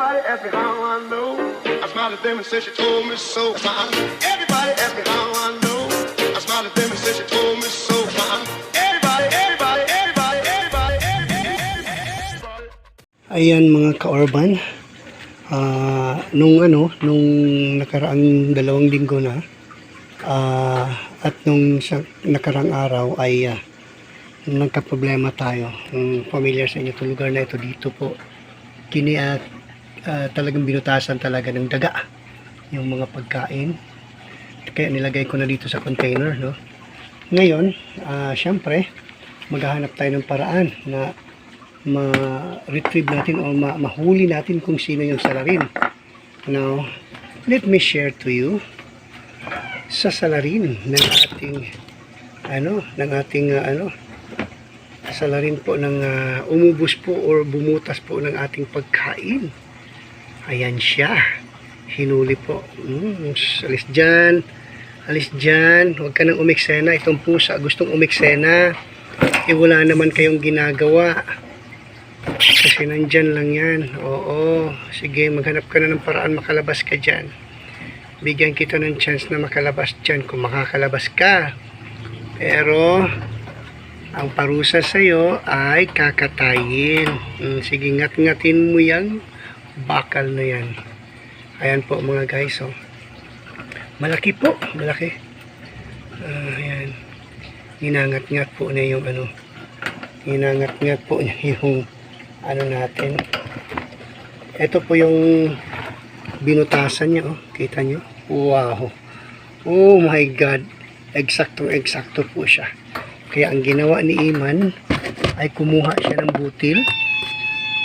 Everybody ask me how I know. I smiled at them and said she told me so. Everybody ask me how I know. I smiled at them and said she told me so. Everybody. Ayan mga ka-urban, nung nakaraang 2 linggo na, at nung nakaraang araw ay nagka-problema tayo. Familiar sa inyo itong lugar na ito, dito po talagang binutasan talaga ng daga yung mga pagkain, kaya nilagay ko na dito sa container, no? Ngayon, syempre maghahanap tayo ng paraan na ma-retrieve natin o mahuli natin kung sino yung salarin. Now, let me share to you sa salarin ng ating salarin po ng umubos po or bumutas po ng ating pagkain. Ayan siya, hinuli po. Alis dyan, huwag ka nang umiksena. Itong pusa gustong umiksena, wala naman kayong ginagawa kasi nandyan lang yan. Oo, sige, maghanap ka na ng paraan makalabas ka dyan. Bigyan kita ng chance na makalabas dyan kung makakalabas ka. Pero ang parusa sa'yo ay kakatayin. Sige, ngat-ngatin mo yung bakal na yan. Ayan po mga guys, oh. Malaki po, malaki. Ayan. Ninangat-ngat po na yung ninangat-ngat po niya yung natin. Ito po yung binutasan niya, oh. Kita nyo? Wow. Oh my God. Eksakto po siya. Kaya ang ginawa ni Iman ay kumuha siya ng butil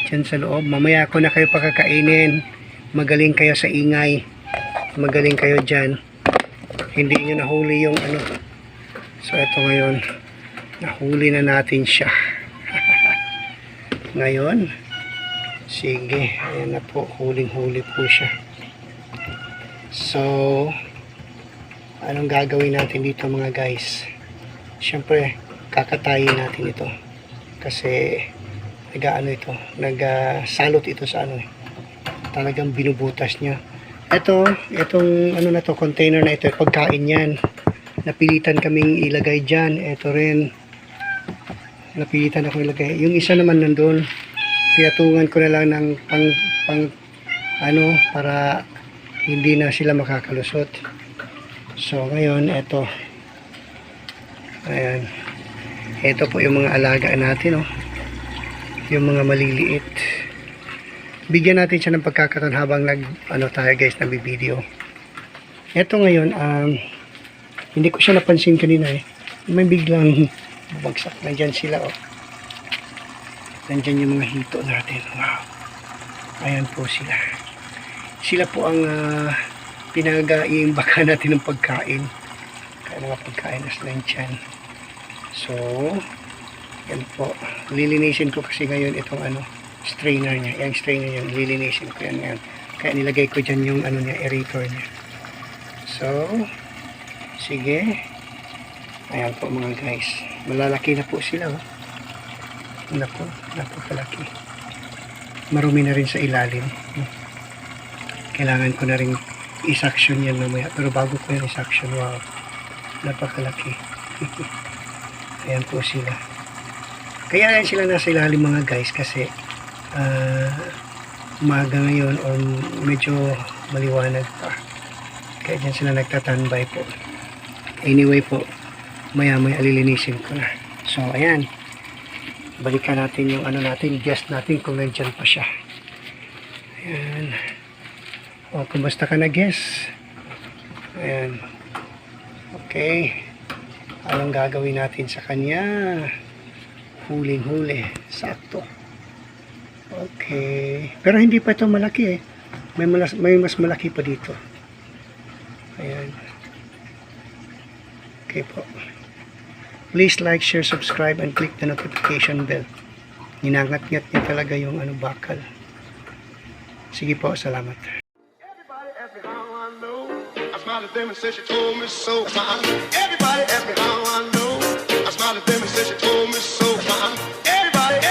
dyan sa loob. Mamaya ko na kayo pakakainin. Magaling kayo sa ingay. Magaling kayo dyan. Hindi nyo nahuli yung So ito ngayon, nahuli na natin siya. Ngayon, sige, ayan na po, huling-huli po siya. So, anong gagawin natin dito mga guys? Siyempre, kakatayin natin ito. Kasi, nagsalot ito sa talagang binubutas niya. Itong container na ito, pagkain yan. Napilitan kaming ilagay dyan. Ito rin, napilitan ako ilagay. Yung isa naman nandun, piyatungan ko na lang ng para hindi na sila makakalusot. So ngayon, ito, ayan, ito po yung mga alaga natin, oh. Yung mga maliliit, bigyan natin siya ng pagkakataon habang tayo guys, nabibideo. Ito ngayon, hindi ko siya napansin kanina, may biglang bagsak. Nandyan sila, oh. Nandyan yung mga hito natin. Wow. Ayan po sila. Sila po ang pinag-iimbaka natin ng pagkain. Kaya mga pagkain na nandyan. So, yan po. Lilinisin ko kasi ngayon itong strainer niya. Yung strainer niya, lilinisin ko yan ngayon. Kaya nilagay ko dyan yung aerator niya. So, sige. Ayan po mga guys. Malalaki na po sila, oh. Napakalaki. Marumi na rin sa ilalim. Kailangan ko na rin i-suction yan mamaya. Pero bago ko yan i-suction, wow, napakalaki. Ayan po sila. Kaya yan sila nasa ilalim mga guys kasi umaga ngayon o medyo maliwanag pa. Kaya dyan sila nagtatambay po. Anyway po, maya-maya alilinisin ko na. So ayan, balikan natin yung guest natin kung nandyan pa siya. Ayan. O, kumusta ka na guest? Ayan. Okay. Anong gagawin natin sa kanya? Huling-huli. Sakto. Okay. Pero hindi pa ito malaki, May mas malaki pa dito. Ayan. Okay po. Please like, share, subscribe, and click the notification bell. Ninangat-ngat niya talaga yung bakal. Sige po, salamat. Everybody ask me how I know. I smiled at them and said she told me so. Everybody ask me how I know. I smiled at them and said she told me so. Everybody